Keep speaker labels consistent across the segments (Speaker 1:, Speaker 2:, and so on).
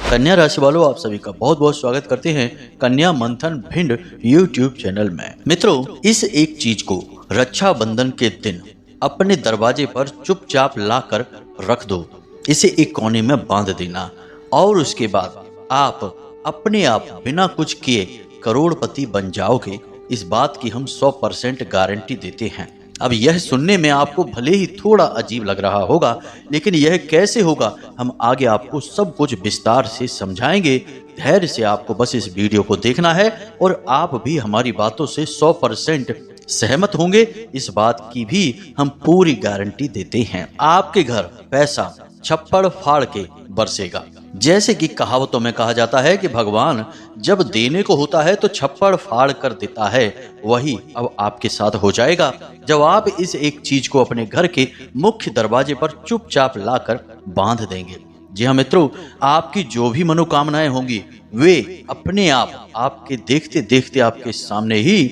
Speaker 1: कन्या राशि वालों, आप सभी का बहुत बहुत स्वागत करते हैं कन्या मंथन भिंड यूट्यूब चैनल में। मित्रों, इस एक चीज को रक्षाबंधन के दिन अपने दरवाजे पर चुपचाप लाकर रख दो। इसे एक कोने में बांध देना और उसके बाद आप अपने आप बिना कुछ किए करोड़पति बन जाओगे। इस बात की हम 100% गारंटी देते हैं। अब यह सुनने में आपको भले ही थोड़ा अजीब लग रहा होगा, लेकिन यह कैसे होगा हम आगे आपको सब कुछ विस्तार से समझाएंगे। धैर्य से आपको बस इस वीडियो को देखना है और आप भी हमारी बातों से 100% सहमत होंगे। इस बात की भी हम पूरी गारंटी देते हैं। आपके घर पैसा छप्पड़ फाड़ के बरसेगा। जैसे कि कहावतों में कहा जाता है कि भगवान जब देने को होता है तो छप्पड़ फाड़ कर देता है, वही अब आपके साथ हो जाएगा जब आप इस एक चीज को अपने घर के मुख्य दरवाजे पर चुपचाप लाकर बांध देंगे। जी हाँ मित्रों, आपकी जो भी मनोकामनाएं होंगी वे अपने आप आपके देखते देखते आपके सामने ही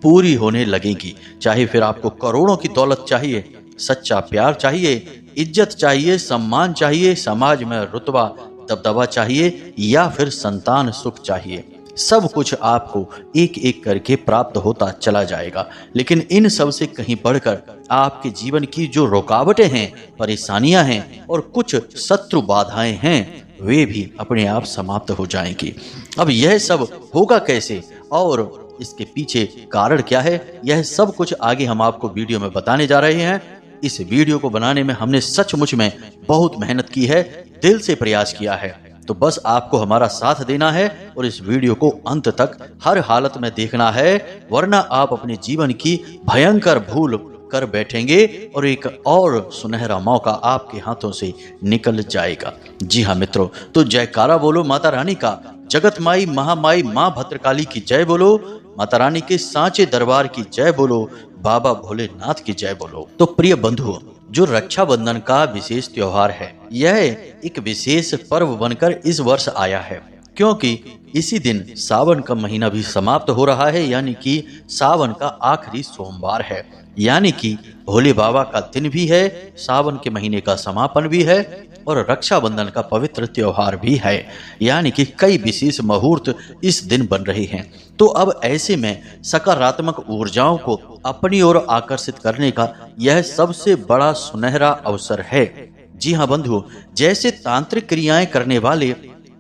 Speaker 1: पूरी होने लगेगी। चाहे फिर आपको करोड़ों की दौलत चाहिए, सच्चा प्यार चाहिए, इज्जत चाहिए, सम्मान चाहिए, समाज में रुतबा दबदबा चाहिए या फिर संतान सुख चाहिए, सब कुछ आपको एक एक करके प्राप्त होता चला जाएगा। लेकिन इन सब से कहीं बढ़कर आपके जीवन की जो रुकावटें हैं, परेशानियां हैं और कुछ शत्रु बाधाएं हैं, वे भी अपने आप समाप्त हो जाएंगी। अब यह सब होगा कैसे और इसके पीछे कारण क्या है, यह सब कुछ आगे हम आपको वीडियो में बताने जा रहे हैं। इस वीडियो को बनाने में हमने सचमुच में बहुत मेहनत की है, दिल से प्रयास किया है। तो बस आपको हमारा साथ देना है और इस वीडियो को अंत तक हर हालत में देखना है, वरना आप अपने जीवन की भयंकर भूल कर बैठेंगे और एक और सुनहरा मौका आपके हाथों से निकल जाएगा। जी हाँ मित्रों, तो जयकारा बोलो माता रानी का, जगत माई महामाई माँ भद्रकाली की जय बोलो, माता रानी के सांचे दरबार की जय बोलो, बाबा भोलेनाथ की जय बोलो। तो प्रिय बंधुओं, जो रक्षाबंधन का विशेष त्योहार है, यह एक विशेष पर्व बनकर इस वर्ष आया है, क्योंकि इसी दिन सावन का महीना भी समाप्त हो रहा है, यानी कि सावन का आखिरी सोमवार है, यानी कि भोले बाबा का दिन भी है, सावन के महीने का समापन भी है और रक्षाबंधन का पवित्र त्योहार भी है, यानी कि कई विशेष मुहूर्त इस दिन बन रहे हैं। तो अब ऐसे में सकारात्मक ऊर्जाओं को अपनी ओर आकर्षित करने का यह सबसे बड़ा सुनहरा अवसर है। जी हाँ बंधुओं, जैसे तांत्रिक क्रियाएं करने वाले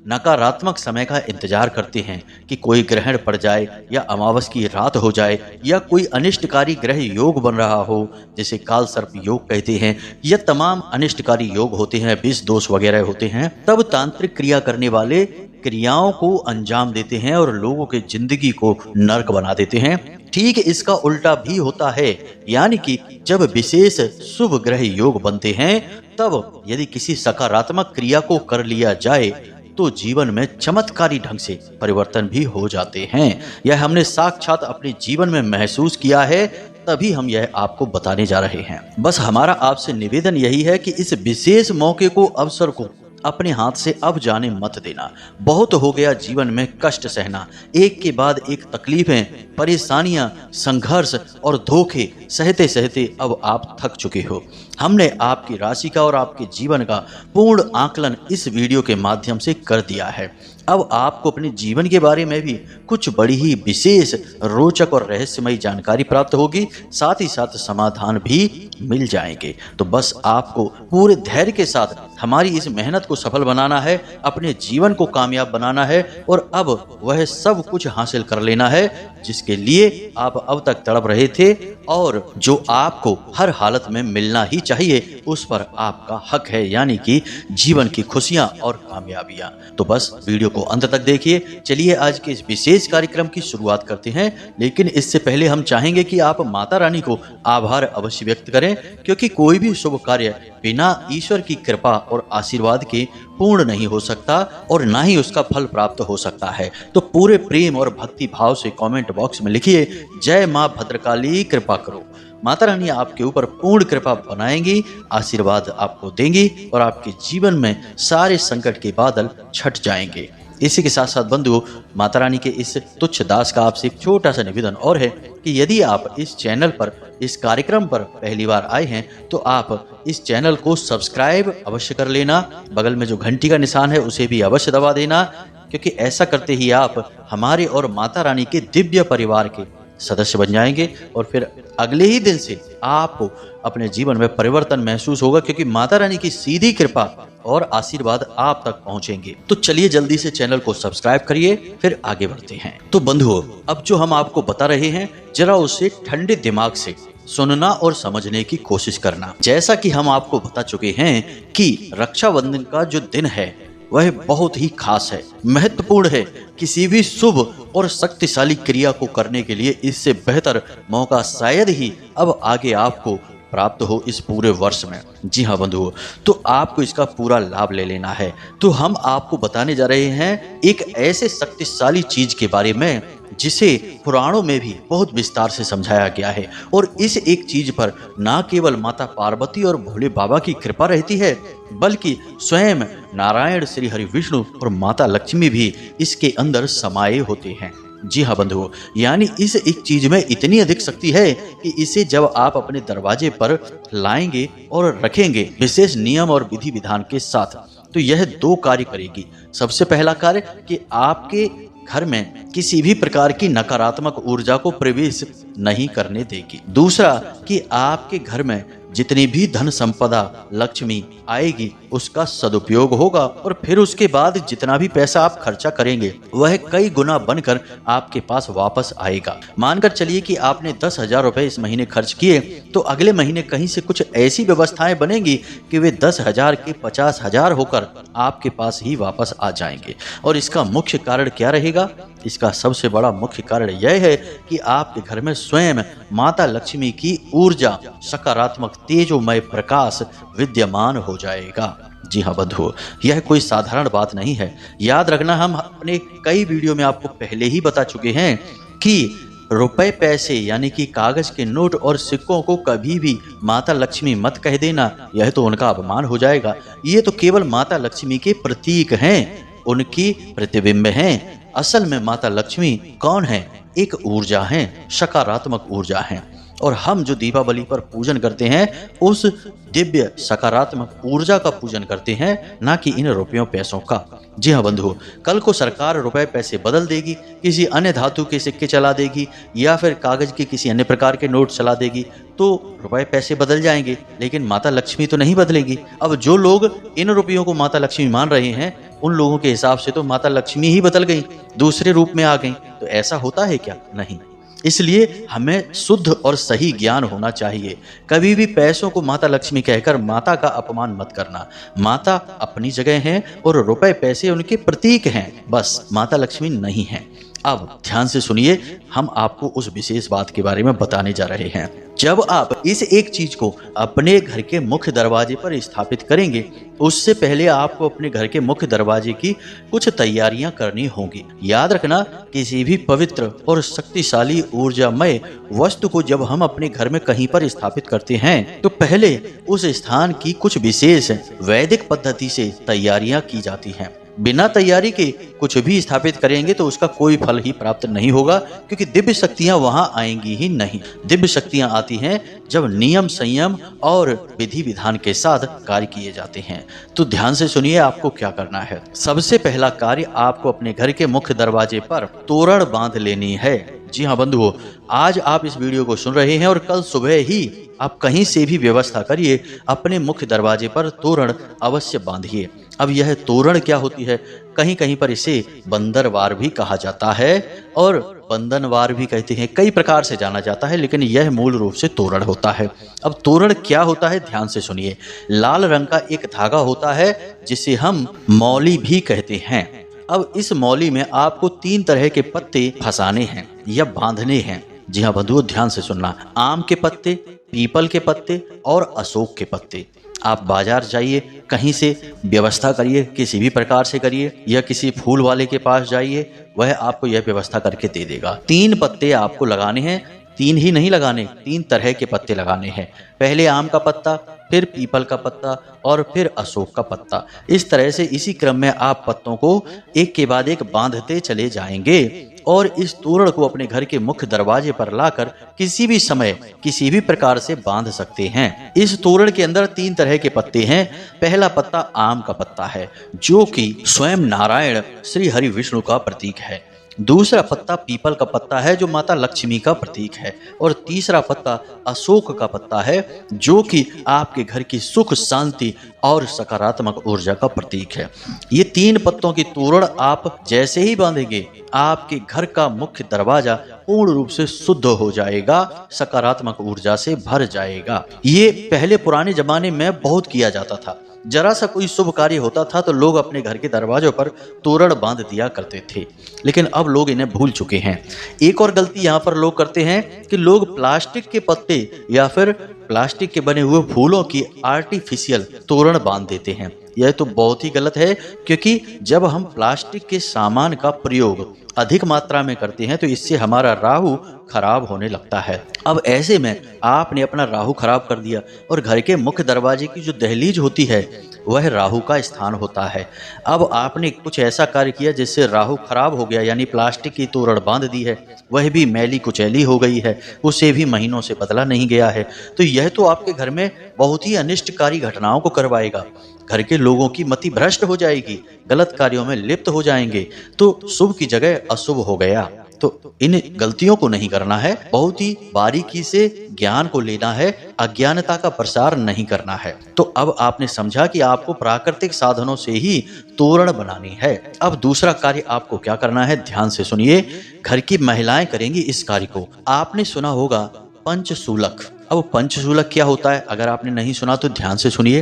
Speaker 1: नकारात्मक समय का इंतजार करते हैं कि कोई ग्रहण पड़ जाए या अमावस की रात हो जाए या कोई अनिष्टकारी ग्रह योग बन रहा हो, जिसे काल सर्प योग कहते हैं, या तमाम अनिष्टकारी योग होते हैं, विष दोष वगैरह होते हैं, तब तांत्रिक क्रिया करने वाले क्रियाओं को अंजाम देते हैं और लोगों के जिंदगी को नर्क बना देते हैं। ठीक इसका उल्टा भी होता है, यानी कि जब विशेष शुभ ग्रह योग बनते हैं, तब यदि किसी सकारात्मक क्रिया को कर लिया जाए तो जीवन में चमत्कारी ढंग से परिवर्तन भी हो जाते हैं। यह हमने साक्षात अपने जीवन में महसूस किया है, तभी हम यह आपको बताने जा रहे हैं। बस हमारा आपसे निवेदन यही है कि इस विशेष मौके को, अवसर को अपने हाथ से अब जाने मत देना। बहुत हो गया जीवन में कष्ट सहना, एक के बाद एक तकलीफें, परेशानियां, संघर्ष और धोखे सहते सहते अब आप थक चुके हो। हमने आपकी राशि का और आपके जीवन का पूर्ण आकलन इस वीडियो के माध्यम से कर दिया है। अब आपको अपने जीवन के बारे में भी कुछ बड़ी ही विशेष, रोचक और रहस्यमयी जानकारी प्राप्त होगी, साथ ही साथ समाधान भी मिल जाएंगे। तो बस आपको पूरे धैर्य के साथ हमारी इस मेहनत को सफल बनाना है, अपने जीवन को कामयाब बनाना है और अब वह सब कुछ हासिल कर लेना है जिसके लिए आप अब तक तड़प रहे थे और जो आपको हर हालत में मिलना ही चाहिए, उस पर आपका हक है, यानी कि जीवन की खुशियां और कामयाबियां। तो बस वीडियो को अंत तक देखिए। चलिए आज के इस विशेष कार्यक्रम की शुरुआत करते हैं, लेकिन इससे पहले हम चाहेंगे कि आप माता रानी को आभार अवश्य व्यक्त करें, क्योंकि कोई भी शुभ कार्य बिना ईश्वर की कृपा और आशीर्वाद के पूर्ण नहीं हो सकता और ना ही उसका फल प्राप्त हो सकता है। तो पूरे प्रेम और भक्ति भाव से कमेंट बॉक्स में लिखिए, जय माँ भद्रकाली कृपा करो। माता रानी आपके ऊपर पूर्ण कृपा बनाएंगी, आशीर्वाद आपको देंगी और आपके जीवन में सारे संकट के बादल छट जाएंगे। इसी के साथ साथ बंधुओं, माता रानी के इस तुच्छ दास का आपसे एक छोटा सा निवेदन और है कि यदि आप इस चैनल पर इस कार्यक्रम पर पहली बार आए हैं तो आप इस चैनल को सब्सक्राइब अवश्य कर लेना, बगल में जो घंटी का निशान है उसे भी अवश्य दबा देना, क्योंकि ऐसा करते ही आप हमारे और माता रानी के दिव्य परिवार के सदस्य बन जाएंगे और फिर अगले ही दिन से आपको अपने जीवन में परिवर्तन महसूस होगा, क्योंकि माता रानी की सीधी कृपा और आशीर्वाद आप तक पहुंचेंगे। तो चलिए जल्दी से चैनल को सब्सक्राइब करिए, फिर आगे बढ़ते हैं। तो बंधुओं, अब जो हम आपको बता रहे हैं जरा उसे ठंडे दिमाग से सुनना और समझने की कोशिश करना। जैसा कि हम आपको बता चुके हैं कि रक्षाबंधन का जो दिन है वह बहुत ही खास है, महत्वपूर्ण है। किसी भी शुभ और शक्तिशाली क्रिया को करने के लिए इससे बेहतर मौका शायद ही अब आगे आपको प्राप्त हो इस पूरे वर्ष में। जी हाँ बंधुओं, तो आपको इसका पूरा लाभ ले लेना है। तो हम आपको बताने जा रहे हैं एक ऐसे शक्तिशाली चीज के बारे में जिसे पुराणों में भी बहुत विस्तार से समझाया गया है। और इस एक चीज पर ना केवल माता पार्वती और भोले बाबा की कृपा रहती है, बल्कि स्वयं नारायण श्री हरि विष्णु और माता लक्ष्मी भी इसके अंदर समाये होते हैं। जी हाँ बंधुओं, यानी इस एक चीज में इतनी अधिक शक्ति है कि इसे जब आप अपने दरवाजे पर लाएंगे और रखेंगे विशेष नियम और विधि विधान के साथ, तो यह दो कार्य करेगी। सबसे पहला कार्य कि आपके घर में किसी भी प्रकार की नकारात्मक ऊर्जा को प्रवेश नहीं करने देगी। दूसरा कि आपके घर में जितनी भी धन संपदा लक्ष्मी आएगी उसका सदुपयोग होगा, और फिर उसके बाद जितना भी पैसा आप खर्चा करेंगे वह कई गुना बनकर आपके पास वापस आएगा। मानकर चलिए कि आपने 10,000 रुपए इस महीने खर्च किए, तो अगले महीने कहीं से कुछ ऐसी व्यवस्थाएं बनेंगी कि वे 10,000 के 50,000 होकर आपके पास ही वापस आ जाएंगे। और इसका मुख्य कारण क्या रहेगा? इसका सबसे बड़ा मुख्य कारण यह है कि आपके घर में स्वयं माता लक्ष्मी की ऊर्जा, सकारात्मक तेजोमय प्रकाश विद्यमान हो जाएगा। जी हाँ बंधुओं, यह कोई साधारण बात नहीं है। याद रखना, हम अपने कई वीडियो में आपको पहले ही बता चुके हैं कि रुपए पैसे यानी कि कागज के नोट और सिक्कों को कभी भी माता लक्ष्मी मत कह देना, यह तो उनका अपमान हो जाएगा। ये तो केवल माता लक्ष्मी के प्रतीक हैं, उनकी प्रतिबिंब हैं। असल में माता लक्ष्मी कौन है? एक ऊर्जा है, सकारात्मक ऊर्जा है। और हम जो दीपावली पर पूजन करते हैं उस दिव्य सकारात्मक ऊर्जा का पूजन करते हैं, ना कि इन रुपयों पैसों का। जी हाँ बंधुओं, कल को सरकार रुपए पैसे बदल देगी, किसी अन्य धातु के सिक्के चला देगी या फिर कागज के किसी अन्य प्रकार के नोट चला देगी, तो रुपए पैसे बदल जाएंगे, लेकिन माता लक्ष्मी तो नहीं बदलेगी। अब जो लोग इन रुपयों को माता लक्ष्मी मान रहे हैं उन लोगों के हिसाब से तो माता लक्ष्मी ही बदल गई, दूसरे रूप में आ गई। तो ऐसा होता है क्या? नहीं। इसलिए हमें शुद्ध और सही ज्ञान होना चाहिए। कभी भी पैसों को माता लक्ष्मी कहकर माता का अपमान मत करना। माता अपनी जगह हैं और रुपए पैसे उनके प्रतीक हैं, बस माता लक्ष्मी नहीं है। अब ध्यान से सुनिए, हम आपको उस विशेष बात के बारे में बताने जा रहे हैं। जब आप इस एक चीज को अपने घर के मुख्य दरवाजे पर स्थापित करेंगे, उससे पहले आपको अपने घर के मुख्य दरवाजे की कुछ तैयारियां करनी होंगी। याद रखना, किसी भी पवित्र और शक्तिशाली ऊर्जामय वस्तु को जब हम अपने घर में कहीं पर स्थापित करते हैं तो पहले उस स्थान की कुछ विशेष वैदिक पद्धति से तैयारियां की जाती हैं। बिना तैयारी के कुछ भी स्थापित करेंगे तो उसका कोई फल ही प्राप्त नहीं होगा, क्योंकि दिव्य शक्तियां वहां आएंगी ही नहीं। दिव्य शक्तियां आती हैं जब नियम संयम और विधि विधान के साथ कार्य किए जाते हैं। तो ध्यान से सुनिए आपको क्या करना है। सबसे पहला कार्य, आपको अपने घर के मुख्य दरवाजे पर तोरण बांध लेनी है। जी हाँ बंधुओं, आज आप इस वीडियो को सुन रहे हैं और कल सुबह ही आप कहीं से भी व्यवस्था करिए, अपने मुख्य दरवाजे पर तोरण अवश्य बांधिए। अब यह तोरण क्या होती है? कहीं कहीं पर इसे बंदरवार भी कहा जाता है और बंधनवार भी कहते हैं, कई प्रकार से जाना जाता है, लेकिन यह मूल रूप से तोरण होता है। अब तोरण क्या होता है, ध्यान से सुनिए। लाल रंग का एक धागा होता है जिसे हम मौली भी कहते हैं। अब इस मौली में आपको 3 तरह के पत्ते फंसाने हैं या बांधने हैं। जी हाँ बंधुओं, ध्यान से सुनना। आम के पत्ते, पीपल के पत्ते और अशोक के पत्ते। आप बाजार जाइए, कहीं से व्यवस्था करिए, किसी भी प्रकार से करिए, या किसी फूल वाले के पास जाइए, वह आपको यह व्यवस्था करके दे देगा। 3 पत्ते आपको लगाने हैं। 3 ही नहीं लगाने, 3 तरह के पत्ते लगाने हैं। पहले आम का पत्ता, फिर पीपल का पत्ता और फिर अशोक का पत्ता। इस तरह से इसी क्रम में आप पत्तों को एक के बाद एक बांधते चले जाएंगे और इस तोरण को अपने घर के मुख्य दरवाजे पर लाकर किसी भी समय किसी भी प्रकार से बांध सकते हैं। इस तोरण के अंदर 3 तरह के पत्ते हैं। पहला पत्ता आम का पत्ता है, जो कि स्वयं नारायण श्री हरि विष्णु का प्रतीक है। दूसरा पत्ता पीपल का पत्ता है, जो माता लक्ष्मी का प्रतीक है। और तीसरा पत्ता अशोक का पत्ता है, जो कि आपके घर की सुख, शांति और सकारात्मक ऊर्जा का प्रतीक है। ये 3 पत्तों की तोरण आप जैसे ही बांधेंगे, आपके घर का मुख्य दरवाजा पूर्ण रूप से शुद्ध हो जाएगा, सकारात्मक ऊर्जा से भर जाएगा। ये पहले पुराने जमाने में बहुत किया जाता था। जरा सा कोई शुभ कार्य होता था तो लोग अपने घर के दरवाजों पर तोरण बांध दिया करते थे, लेकिन अब लोग इन्हें भूल चुके हैं। एक और गलती यहाँ पर लोग करते हैं कि लोग प्लास्टिक के पत्ते या फिर प्लास्टिक के बने हुए फूलों की आर्टिफिशियल तोरण बांध देते हैं। यह तो बहुत ही गलत है, क्योंकि जब हम प्लास्टिक के सामान का प्रयोग अधिक मात्रा में करते हैं तो इससे हमारा राहु खराब होने लगता है। अब ऐसे में आपने अपना राहु खराब कर दिया, और घर के मुख्य दरवाजे की जो दहलीज होती है वह राहु का स्थान होता है। अब आपने कुछ ऐसा कार्य किया जिससे राहु खराब हो गया, यानी प्लास्टिक की तोरण बांध दी है, वह भी मैली कुचैली हो गई है, उसे भी महीनों से बदला नहीं गया है, तो यह तो आपके घर में बहुत ही अनिष्टकारी घटनाओं को करवाएगा। घर के लोगों की मति भ्रष्ट हो जाएगी, गलत कार्यों में लिप्त हो जाएंगे, तो शुभ की जगह अशुभ हो गया। तो इन गलतियों को नहीं करना है, बहुत ही बारीकी से ज्ञान को लेना है, अज्ञानता का प्रसार नहीं करना है। तो अब आपने समझा कि आपको प्राकृतिक साधनों से ही तोरण बनानी है। अब दूसरा कार्य आपको क्या करना है, ध्यान से सुनिए। घर की महिलाएं करेंगी इस कार्य को। आपने सुना होगा पंचशूलक। अब पंचशूलक क्या होता है, अगर आपने नहीं सुना तो ध्यान से सुनिए।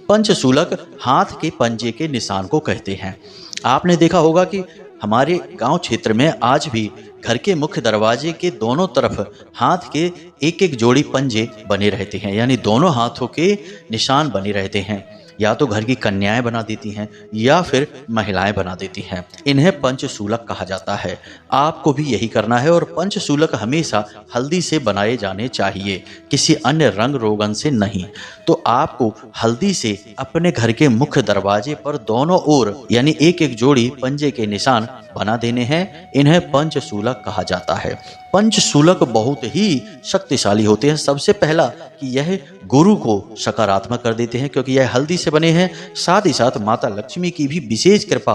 Speaker 1: पंचशूलक हाथ के पंजे के निशान को कहते हैं। आपने देखा होगा कि हमारे गांव क्षेत्र में आज भी घर के मुख्य दरवाजे के दोनों तरफ हाथ के एक एक जोड़ी पंजे बने रहते हैं, यानी दोनों हाथों के निशान बने रहते हैं। या तो घर की कन्याएं बना देती हैं या फिर महिलाएं बना देती हैं। इन्हें पंचशूलक कहा जाता है। आपको भी यही करना है, और पंचशूलक हमेशा हल्दी से बनाए जाने चाहिए, किसी अन्य रंग रोगन से नहीं। तो आपको हल्दी से अपने घर के मुख्य दरवाजे पर दोनों ओर यानी एक एक जोड़ी पंजे के निशान बना देने हैं। इन्हें पंचशूलक कहा जाता है। पंचशूलक बहुत ही शक्तिशाली होते हैं। सबसे पहला कि यह गुरु को सकारात्मक कर देते हैं, क्योंकि यह हल्दी से बने हैं। साथ ही साथ माता लक्ष्मी की भी विशेष कृपा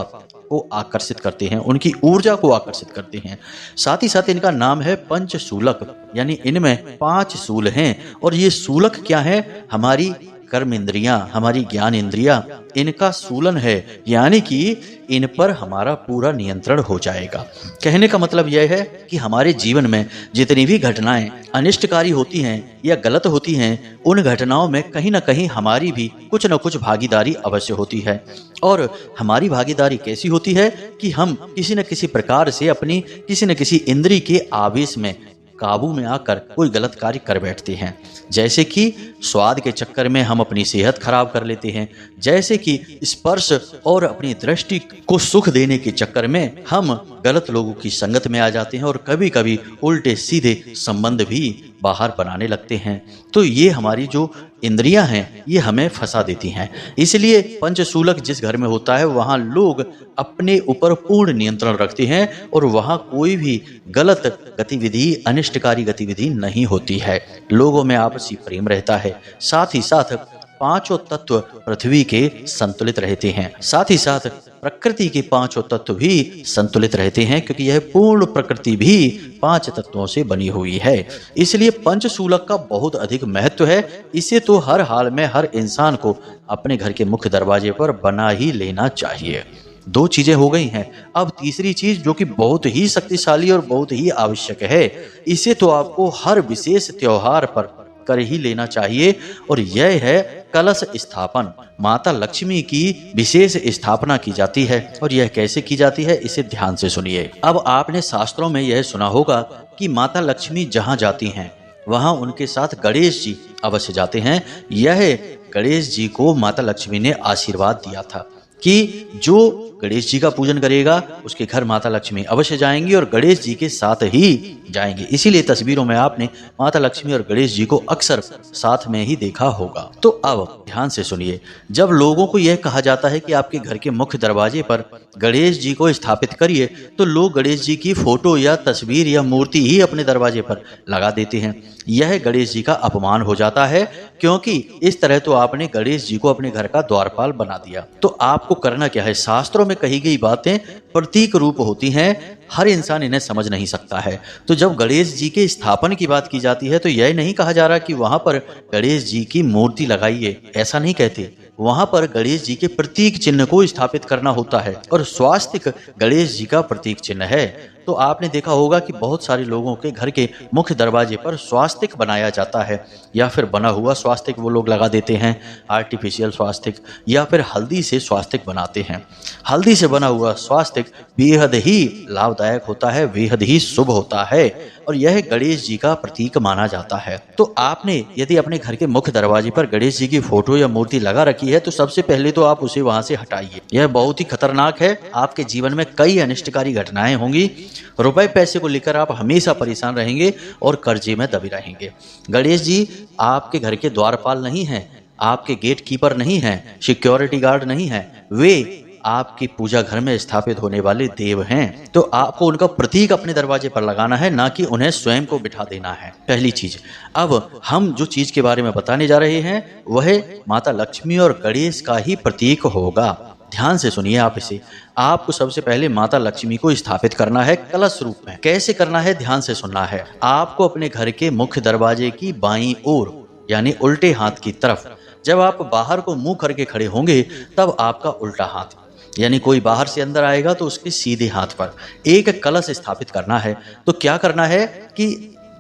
Speaker 1: को आकर्षित करते हैं, उनकी ऊर्जा को आकर्षित करते हैं। साथ ही साथ इनका नाम है पंचशूलक, यानी इनमें 5 शूल हैं। और ये शूलक क्या है, हमारी कर्म इंद्रियां, हमारी ज्ञान इंद्रियां, इनका शूलन है, यानी कि इन पर हमारा पूरा नियंत्रण हो जाएगा। कहने का मतलब यह है कि हमारे जीवन में जितनी भी घटनाएं अनिष्टकारी होती हैं या गलत होती हैं, उन घटनाओं में कहीं ना कहीं हमारी भी कुछ न कुछ भागीदारी अवश्य होती है। और हमारी भागीदारी कैसी होती है कि हम किसी न किसी प्रकार से अपनी किसी न किसी इंद्रिय के आवेश में काबू में आकर कोई गलत कार्य कर बैठते हैं। जैसे कि स्वाद के चक्कर में हम अपनी सेहत खराब कर लेते हैं, जैसे कि स्पर्श और अपनी दृष्टि को सुख देने के चक्कर में हम गलत लोगों की संगत में आ जाते हैं, और कभी कभी उल्टे सीधे संबंध भी बाहर बनाने लगते हैं। तो ये हमारी जो इंद्रियां हैं ये हमें फंसा देती हैं। इसलिए पंचशूलक जिस घर में होता है वहां लोग अपने ऊपर पूर्ण नियंत्रण रखते हैं, और वहां कोई भी गलत गतिविधि, अनिष्टकारी गतिविधि नहीं होती है। लोगों में आपसी प्रेम रहता है। साथ ही साथ 5 तत्व पृथ्वी के संतुलित रहते हैं। साथ ही साथ प्रकृति के 5 तत्व भी संतुलित रहते हैं, क्योंकि यह पूर्ण प्रकृति भी 5 तत्वों से बनी हुई है। इसलिए पंचशूलक का बहुत अधिक महत्व है। इसे तो हर हाल में हर इंसान को अपने घर के मुख्य दरवाजे पर बना ही लेना चाहिए। 2 चीजें हो गई हैं। अब तीसरी चीज जो कि बहुत ही शक्तिशाली और बहुत ही आवश्यक है, इसे तो आपको हर विशेष त्योहार पर कर ही लेना चाहिए, और यह है कलश स्थापन। माता लक्ष्मी की विशेष स्थापना की जाती है, और यह कैसे की जाती है इसे ध्यान से सुनिए। अब आपने शास्त्रों में यह सुना होगा कि माता लक्ष्मी जहाँ जाती हैं वहाँ उनके साथ गणेश जी अवश्य जाते हैं। यह गणेश जी को माता लक्ष्मी ने आशीर्वाद दिया था। कि जो गणेश जी का पूजन करेगा उसके घर माता लक्ष्मी अवश्य जाएंगी और गणेश जी के साथ ही जाएंगे। इसीलिए तस्वीरों में आपने माता लक्ष्मी और गणेश जी को अक्सर साथ में ही देखा होगा। तो अब ध्यान से सुनिए, जब लोगों को यह कहा जाता है कि आपके घर के मुख्य दरवाजे पर गणेश जी को स्थापित करिए, तो लोग गणेश जी की फोटो या तस्वीर या मूर्ति ही अपने दरवाजे पर लगा देते हैं। यह गणेश जी का अपमान हो जाता है, क्योंकि इस तरह तो आपने गणेश जी को अपने घर का द्वारपाल बना दिया। तो आपको करना क्या है? शास्त्रों में कही गई बातें प्रतीक रूप होती हैं, हर इंसान इन्हें समझ नहीं सकता है। तो जब गणेश जी के स्थापन की बात की जाती है तो यह नहीं कहा जा रहा कि वहां पर गणेश जी की मूर्ति लगाइए, ऐसा नहीं कहते। वहां पर गणेश जी के प्रतीक चिन्ह को स्थापित करना होता है और स्वास्तिक गणेश जी का प्रतीक चिन्ह है। तो आपने देखा होगा कि बहुत सारे लोगों के घर के मुख्य दरवाजे पर स्वास्तिक बनाया जाता है, या फिर बना हुआ स्वास्तिक वो लोग लगा देते हैं, आर्टिफिशियल स्वास्तिक, या फिर हल्दी से स्वास्तिक बनाते हैं। हल्दी से बना हुआ स्वास्तिक बेहद ही लाभदायक होता है, बेहद ही शुभ होता है और यह गणेश जी का प्रतीक माना जाता है। तो आपने यदि अपने घर के मुख्य दरवाजे पर गणेश जी की फोटो या मूर्ति लगा रखी है तो सबसे पहले तो आप उसे वहां से हटाइए। यह बहुत ही खतरनाक है। आपके जीवन में कई अनिष्टकारी घटनाएं होंगी। रुपए पैसे को लेकर आप हमेशा परेशान रहेंगे और कर्जे में दबे रहेंगे। गणेश जी आपके घर के द्वारपाल नहीं हैं, आपके गेट कीपर नहीं हैं, सिक्योरिटी गार्ड नहीं हैं, वे आपकी पूजा घर में स्थापित होने वाले देव हैं। तो आपको उनका प्रतीक अपने दरवाजे पर लगाना है, ना कि उन्हें स्वयं को बिठा देना है। पहली चीज। अब हम जो चीज के बारे में बताने जा रहे हैं वह माता लक्ष्मी और गणेश का ही प्रतीक होगा। ध्यान से सुनिए आप इसे। आपको सबसे पहले माता लक्ष्मी को स्थापित करना है कलश रूप में। कैसे करना है? ध्यान से सुनना है। आपको अपने घर के मुख्य दरवाजे की बाईं ओर यानी उल्टे हाथ की तरफ, जब आप बाहर को मुंह करके खड़े होंगे तब आपका उल्टा हाथ, यानी कोई बाहर से अंदर आएगा तो उसके सीधे हाथ पर एक कलश स्थापित करना है। तो क्या करना है कि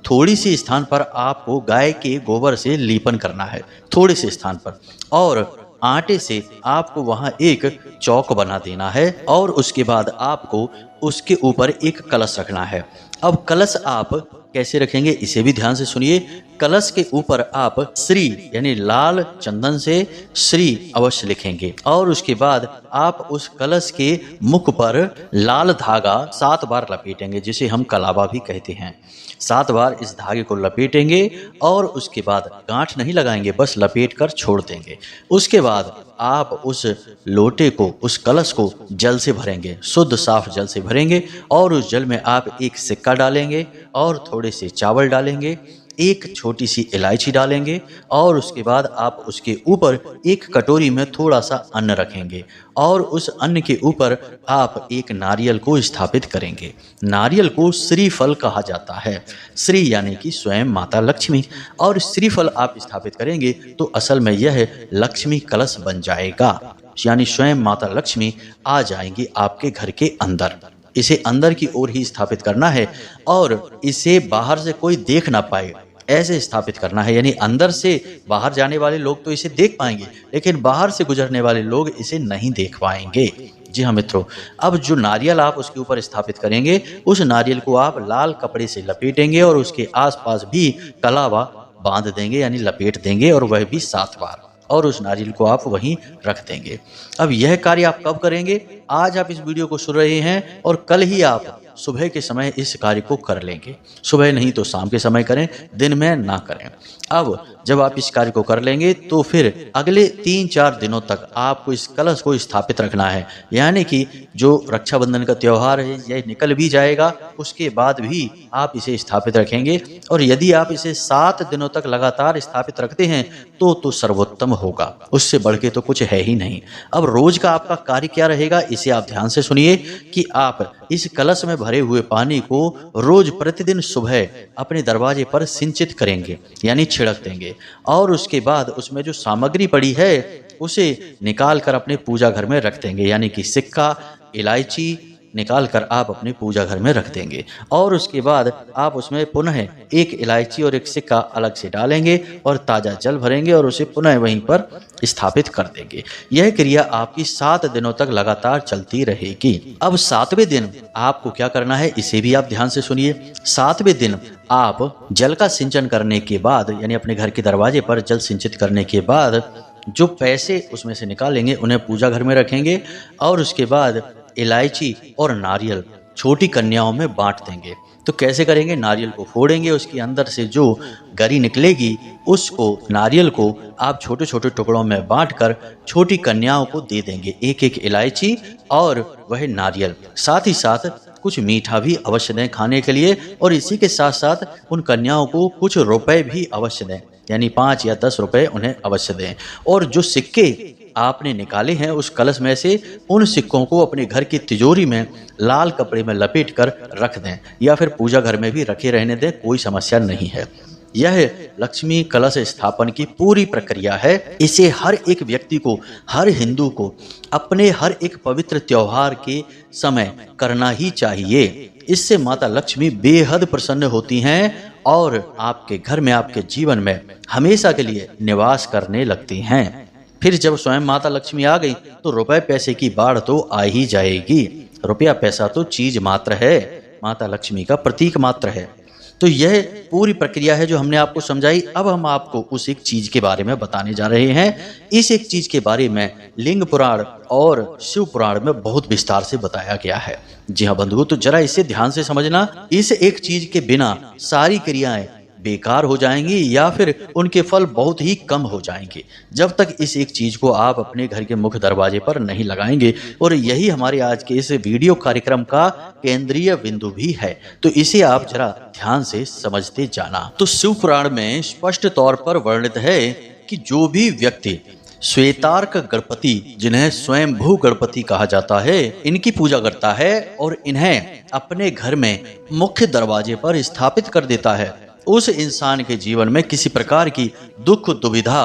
Speaker 1: थोड़ी सी स्थान पर आपको गाय के गोबर से लीपन करना है, थोड़े से स्थान पर, और आटे से आपको वहां एक चौक बना देना है और उसके बाद आपको उसके ऊपर एक कलश रखना है। अब कलश आप कैसे रखेंगे इसे भी ध्यान से सुनिए। कलश के ऊपर आप श्री यानी लाल चंदन से श्री अवश्य लिखेंगे और उसके बाद आप उस कलश के मुख पर लाल धागा 7 बार लपेटेंगे, जिसे हम कलावा भी कहते हैं। 7 बार इस धागे को लपेटेंगे और उसके बाद गांठ नहीं लगाएंगे, बस लपेट कर छोड़ देंगे। उसके बाद आप उस लोटे को, उस कलश को जल से भरेंगे, शुद्ध साफ जल से भरेंगे और उस जल में आप एक सिक्का डालेंगे और थोड़े से चावल डालेंगे, एक छोटी सी इलायची डालेंगे और उसके बाद आप उसके ऊपर एक कटोरी में थोड़ा सा अन्न रखेंगे और उस अन्न के ऊपर आप एक नारियल को स्थापित करेंगे। नारियल को श्रीफल कहा जाता है। श्री यानी कि स्वयं माता लक्ष्मी, और श्रीफल आप स्थापित करेंगे तो असल में यह लक्ष्मी कलश बन जाएगा, यानी स्वयं माता लक्ष्मी आ जाएंगी आपके घर के अंदर। इसे अंदर की ओर ही स्थापित करना है और इसे बाहर से कोई देख ना पाए ऐसे स्थापित करना है, यानी अंदर से बाहर जाने वाले लोग तो इसे देख पाएंगे लेकिन बाहर से गुजरने वाले लोग इसे नहीं देख पाएंगे। जी हाँ मित्रों, अब जो नारियल आप उसके ऊपर स्थापित करेंगे उस नारियल को आप लाल कपड़े से लपेटेंगे और उसके आसपास भी कलावा बांध देंगे यानी लपेट देंगे, और वह भी 7 बार, और उस नारियल को आप वहीं रख देंगे। अब यह कार्य आप कब करेंगे? आज आप इस वीडियो को सुन रहे हैं और कल ही आप सुबह के समय इस कार्य को कर लेंगे। सुबह नहीं तो शाम के समय करें, दिन में ना करें। अब जब आप इस कार्य को कर लेंगे तो फिर अगले 3-4 दिनों तक आपको इस कलश को स्थापित रखना है, यानी कि जो रक्षाबंधन का त्यौहार है यह निकल भी जाएगा, उसके बाद भी आप इसे स्थापित रखेंगे। और यदि आप इसे 7 दिनों तक लगातार स्थापित रखते हैं तो सर्वोत्तम होगा, उससे बढ़ के तो कुछ है ही नहीं। अब रोज का आपका कार्य क्या रहेगा इसे आप ध्यान से सुनिए कि आप इस कलश में भरे हुए पानी को रोज प्रतिदिन सुबह अपने दरवाजे पर सिंचित करेंगे यानी छिड़क देंगे, और उसके बाद उसमें जो सामग्री पड़ी है उसे निकाल कर अपने पूजा घर में रख देंगे, यानी कि सिक्का, इलायची निकाल कर आप अपने पूजा घर में रख देंगे, और उसके बाद आप उसमें पुनः एक इलायची और एक सिक्का अलग से डालेंगे और ताज़ा जल भरेंगे और उसे पुनः वहीं पर स्थापित कर देंगे। यह क्रिया आपकी 7 दिनों तक लगातार चलती रहेगी। अब 7वें दिन आपको क्या करना है इसे भी आप ध्यान से सुनिए। 7वें दिन आप जल का सिंचन करने के बाद, यानी अपने घर के दरवाजे पर जल सिंचित करने के बाद जो पैसे उसमें से निकालेंगे उन्हें पूजा घर में रखेंगे और उसके बाद इलायची और नारियल छोटी कन्याओं में बांट देंगे। तो कैसे करेंगे? नारियल को फोड़ेंगे, उसके अंदर से जो गरी निकलेगी उसको नारियल को आप छोटे छोटे टुकड़ों में बांटकर छोटी कन्याओं को दे देंगे, एक एक इलायची और वह नारियल। साथ ही साथ कुछ मीठा भी अवश्य दें खाने के लिए, और इसी के साथ साथ उन कन्याओं को कुछ रुपए भी अवश्य दें, यानी 5 या 10 रुपए उन्हें अवश्य दें। और जो सिक्के आपने निकाले हैं उस कलश में से उन सिक्कों को अपने घर की तिजोरी में लाल कपड़े में लपेट कर रख दें, या फिर पूजा घर में भी रखे रहने दें, कोई समस्या नहीं है। यह लक्ष्मी कलश स्थापन की पूरी प्रक्रिया है। इसे हर एक व्यक्ति को, हर हिंदू को अपने हर एक पवित्र त्योहार के समय करना ही चाहिए। इससे माता लक्ष्मी बेहद प्रसन्न होती हैं और आपके घर में, आपके जीवन में हमेशा के लिए निवास करने लगती हैं। फिर जब स्वयं माता लक्ष्मी आ गई तो रुपए पैसे की बाढ़ तो आ ही जाएगी। रुपया पैसा तो चीज मात्र है, माता लक्ष्मी का प्रतीक मात्र है। तो यह पूरी प्रक्रिया है जो हमने आपको समझाई। अब हम आपको उस एक चीज के बारे में बताने जा रहे हैं। इस एक चीज के बारे में लिंग पुराण और शिव पुराण में बहुत विस्तार से बताया गया है। जी हाँ बंधुओं, तो जरा इसे ध्यान से समझना। इस एक चीज के बिना सारी क्रियाएं बेकार हो जाएंगी या फिर उनके फल बहुत ही कम हो जाएंगे जब तक इस एक चीज को आप अपने घर के मुख्य दरवाजे पर नहीं लगाएंगे। और यही हमारे आज के इस वीडियो कार्यक्रम का केंद्रीय बिंदु भी है, तो इसे आप जरा ध्यान से समझते जाना। तो शिव पुराण में स्पष्ट तौर पर वर्णित है कि जो भी व्यक्ति श्वेतार्क गणपति, जिन्हें स्वयंभू गणपति कहा जाता है, इनकी पूजा करता है और इन्हें अपने घर में मुख्य दरवाजे पर स्थापित कर देता है, उस इंसान के जीवन में किसी प्रकार की दुख, दुविधा,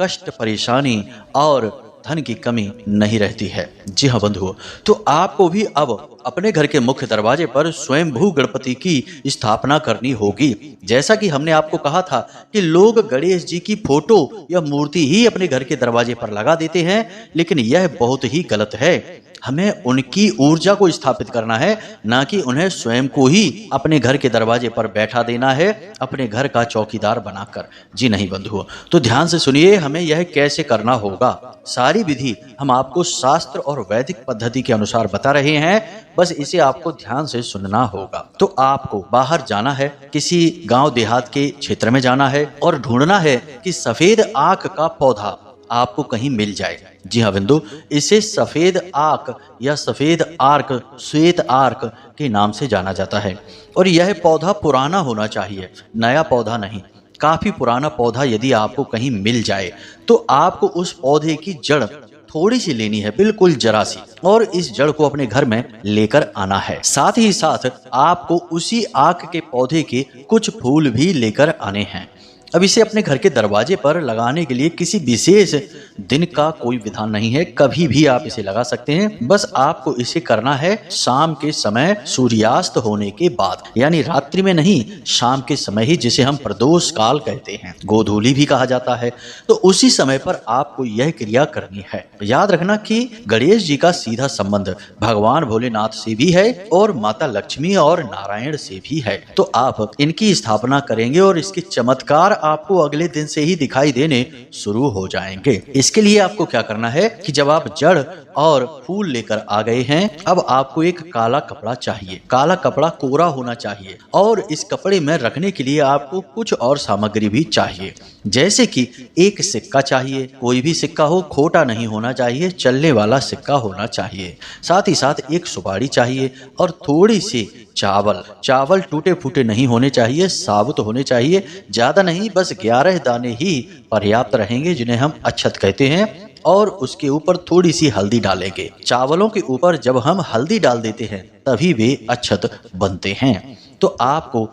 Speaker 1: कष्ट, परेशानी और धन की कमी नहीं रहती है। जी हाँ बंधुओं, तो आपको भी अब अपने घर के मुख्य दरवाजे पर स्वयंभू गणपति की स्थापना करनी होगी। जैसा कि हमने आपको कहा था कि लोग गणेश जी की फोटो या मूर्ति ही अपने घर के दरवाजे पर लगा देते हैं, लेकिन यह बहुत ही गलत है। हमें उनकी ऊर्जा को स्थापित करना है, ना कि उन्हें स्वयं को ही अपने घर के दरवाजे पर बैठा देना है, अपने घर का चौकीदार बनाकर। जी नहीं बंधुओं, तो ध्यान से सुनिए, हमें यह कैसे करना होगा। सारी विधि हम आपको शास्त्र और वैदिक पद्धति के अनुसार बता रहे हैं, बस इसे आपको ध्यान से सुनना होगा। तो आपको बाहर जाना है, किसी गांव देहात के क्षेत्र में जाना है और ढूंढना है कि सफेद आक का पौधा आपको कहीं मिल जाए। जी हाँ बिंदु, इसे सफेद आक या सफेद आर्क, श्वेत आर्क के नाम से जाना जाता है। और यह पौधा पुराना होना चाहिए, नया पौधा नहीं। काफी पुराना पौधा यदि आपको कहीं मिल जाए तो आपको उस पौधे की जड़ थोड़ी सी लेनी है, बिल्कुल जरा सी, और इस जड़ को अपने घर में लेकर आना है। साथ ही साथ आपको उसी आक के पौधे के कुछ फूल भी लेकर आने हैं। अब इसे अपने घर के दरवाजे पर लगाने के लिए किसी विशेष दिन का कोई विधान नहीं है, कभी भी आप इसे लगा सकते हैं। बस आपको इसे करना है शाम के समय, सूर्यास्त होने के बाद, यानी रात्रि में नहीं, शाम के समय ही, जिसे हम प्रदोष काल कहते हैं, गोधूली भी कहा जाता है। तो उसी समय पर आपको यह क्रिया करनी है। याद रखना कि गणेश जी का सीधा संबंध भगवान भोलेनाथ से भी है और माता लक्ष्मी और नारायण से भी है। तो आप इनकी स्थापना करेंगे और इसके चमत्कार आपको अगले दिन से ही दिखाई देने शुरू हो जाएंगे। इसके लिए आपको क्या करना है कि जब आप जड़ और फूल लेकर आ गए हैं, अब आपको एक काला कपड़ा चाहिए। काला कपड़ा कोरा होना चाहिए और इस कपड़े में रखने के लिए आपको कुछ और सामग्री भी चाहिए, जैसे कि एक सिक्का चाहिए। कोई भी सिक्का हो, खोटा नहीं होना चाहिए, चलने वाला सिक्का होना चाहिए। साथ ही साथ एक सुपारी चाहिए और थोड़ी सी चावल टूटे फूटे नहीं होने चाहिए, साबुत होने चाहिए, ज्यादा नहीं, बस 11 दाने ही पर्याप्त रहेंगे, जिन्हें हम अक्षत कहते हैं। और उसके ऊपर थोड़ी सी हल्दी डालेंगे। चावलों के ऊपर जब हम हल्दी डाल देते हैं तभी वे अक्षत बनते हैं। तो आपको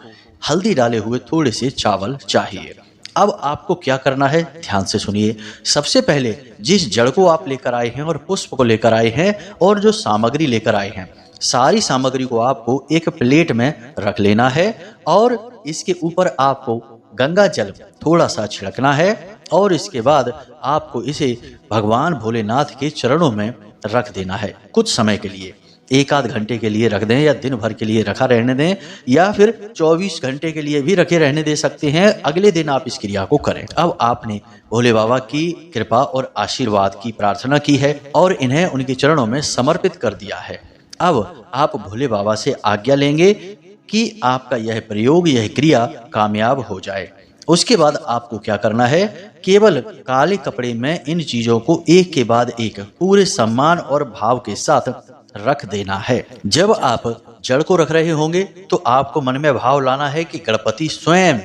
Speaker 1: हल्दी डाले हुए थोड़े से चावल चाहिए। अब आपको क्या करना है, ध्यान से सुनिए। सबसे पहले जिस जड़ को आप लेकर आए हैं और पुष्प को लेकर आए हैं और जो सामग्री लेकर आए हैं, सारी सामग्री को आपको एक प्लेट में रख लेना है और इसके ऊपर आपको गंगा जल थोड़ा सा छिड़कना है और इसके बाद आपको इसे भगवान भोलेनाथ के चरणों में रख देना है कुछ समय के लिए। एक आध घंटे के लिए रख दें या दिन भर के लिए रखा रहने दें या फिर 24 घंटे के लिए भी रखे रहने दे सकते हैं। अगले दिन आप इस क्रिया को करें। अब आपने भोले बाबा की कृपा और आशीर्वाद की प्रार्थना की है और इन्हें उनके चरणों में समर्पित कर दिया है। अब आप भोले बाबा से आज्ञा लेंगे कि आपका यह प्रयोग, यह क्रिया कामयाब हो जाए। उसके बाद आपको क्या करना है, केवल काले कपड़े में इन चीजों को एक के बाद एक पूरे सम्मान और भाव के साथ रख देना है। जब आप जड़ को रख रहे होंगे तो आपको मन में भाव लाना है कि गणपति स्वयं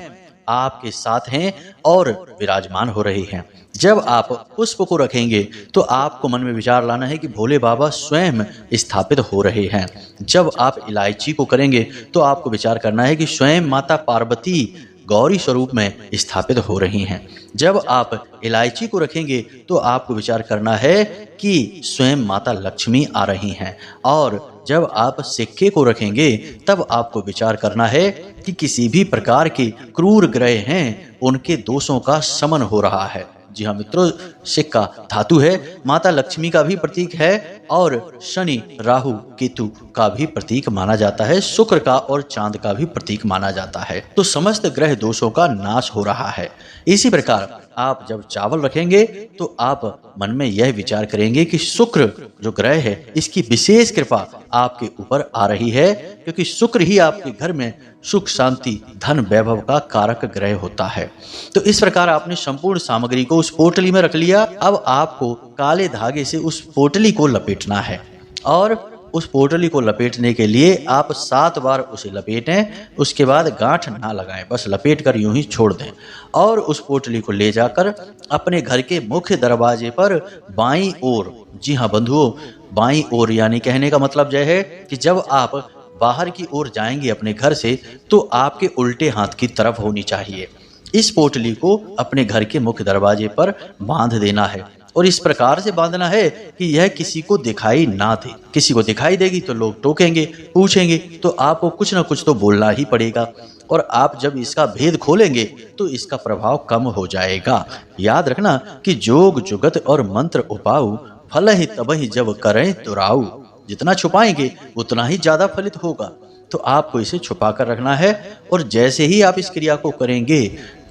Speaker 1: आपके साथ हैं और विराजमान हो रहे हैं। जब आप पुष्प को रखेंगे तो आपको मन में विचार लाना है कि भोले बाबा स्वयं स्थापित हो रहे हैं। जब आप इलायची को करेंगे तो आपको विचार करना है कि स्वयं माता पार्वती गौरी स्वरूप में स्थापित हो रही हैं। जब आप इलायची को रखेंगे तो आपको विचार करना है कि स्वयं माता लक्ष्मी आ रही हैं। और जब आप सिक्के को रखेंगे तब आपको विचार करना है कि किसी भी प्रकार के क्रूर ग्रह हैं उनके दोषों का शमन हो रहा है। जी हाँ मित्रों, सिक्का धातु है, माता लक्ष्मी का भी प्रतीक है और शनि, राहु, केतु का भी प्रतीक माना जाता है, शुक्र का और चांद का भी प्रतीक माना जाता है। तो समस्त ग्रह दोषों का नाश हो रहा है। इसी प्रकार आप जब चावल रखेंगे तो आप मन में यह विचार करेंगे कि शुक्र जो ग्रह है इसकी विशेष कृपा आपके ऊपर आ रही है, क्योंकि शुक्र ही आपके घर में सुख, शांति, धन, वैभव का कारक ग्रह होता है। तो इस प्रकार आपने संपूर्ण सामग्री को उस पोटली में रख लिया। अब आपको काले धागे से उस पोटली को लपेटना है और उस पोटली को लपेटने के लिए आप 7 बार उसे लपेटें। उसके बाद गांठ ना लगाएं, बस लपेट कर यूं ही छोड़ दें और उस पोटली को ले जाकर अपने घर के मुख्य दरवाजे पर बाईं ओर, जी हाँ बंधुओं, बाईं ओर, यानी कहने का मतलब यह है कि जब आप बाहर की ओर जाएंगे अपने घर से तो आपके उल्टे हाथ की तरफ होनी चाहिए। इस पोटली को अपने घर के मुख्य दरवाजे पर बांध देना है और इस प्रकार से बांधना है कि यह किसी को दिखाई ना दे। किसी को दिखाई देगी तो लोग टोकेंगे, पूछेंगे, तो आपको कुछ ना कुछ तो बोलना ही पड़ेगा और आप जब इसका भेद खोलेंगे तो इसका प्रभाव कम हो जाएगा। याद रखना कि जोग जुगत और मंत्र उपाऊ, फल ही तबहि जब करें तुराऊ। जितना छुपाएंगे उतना ही ज्यादा फलित होगा। तो आपको इसे छुपा कर रखना है और जैसे ही आप इस क्रिया को करेंगे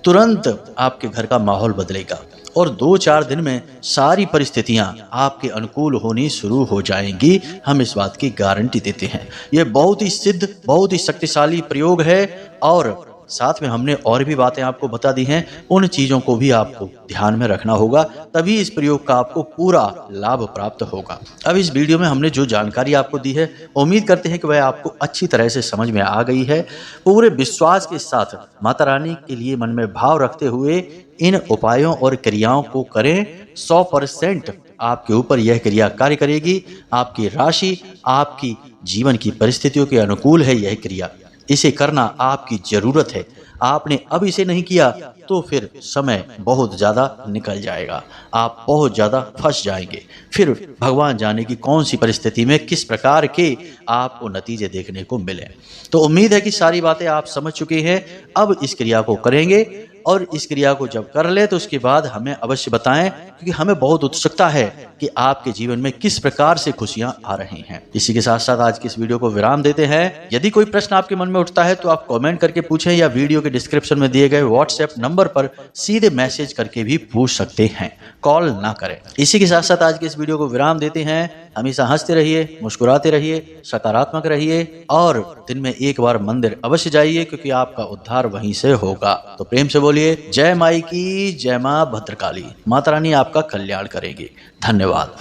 Speaker 1: तुरंत आपके घर का माहौल बदलेगा और 2-4 दिन में सारी परिस्थितियां आपके अनुकूल होनी शुरू हो जाएंगी। हम इस बात की गारंटी देते हैं। यह बहुत ही सिद्ध, बहुत ही शक्तिशाली प्रयोग है और साथ में हमने और भी बातें आपको बता दी हैं। उन चीजों को भी आपको ध्यान में रखना होगा, तभी इस प्रयोग का आपको पूरा लाभ प्राप्त होगा। अब इस वीडियो में हमने जो जानकारी आपको दी है, उम्मीद करते हैं कि वह आपको अच्छी तरह से समझ में आ गई है। पूरे विश्वास के साथ माता रानी के लिए मन में भाव रखते हुए इन उपायों और क्रियाओं को करें। 100% आपके ऊपर यह क्रिया कार्य करेगी। आपकी राशि, आपकी जीवन की परिस्थितियों के अनुकूल है यह क्रिया। इसे करना आपकी जरूरत है। आपने अब इसे नहीं किया तो फिर समय बहुत ज्यादा निकल जाएगा, आप बहुत ज्यादा फंस जाएंगे। फिर भगवान जाने की कौन सी परिस्थिति में किस प्रकार के आपको नतीजे देखने को मिले। तो उम्मीद है कि सारी बातें आप समझ चुके हैं। अब इस क्रिया को करेंगे और इस क्रिया को जब कर ले तो उसके बाद हमें अवश्य बताएं, क्योंकि हमें बहुत उत्सुकता है कि आपके जीवन में किस प्रकार से खुशियां आ रही हैं। इसी के साथ साथ आज की इस वीडियो को विराम देते हैं। यदि कोई प्रश्न आपके मन में उठता है तो आप कमेंट करके पूछें या वीडियो के डिस्क्रिप्शन में दिए गए व्हाट्सएप नंबर पर सीधे मैसेज करके भी पूछ सकते हैं, कॉल ना करें। इसी के साथ साथ आज की इस वीडियो को विराम देते हैं। हमेशा हंसते रहिए, मुस्कुराते रहिए, सकारात्मक रहिए और दिन में एक बार मंदिर अवश्य जाइए, क्योंकि आपका उद्धार वहीं से होगा। तो प्रेम से बोलिए जय माई की, जय मां भद्रकाली। माता रानी आपका कल्याण करेगी। धन्यवाद।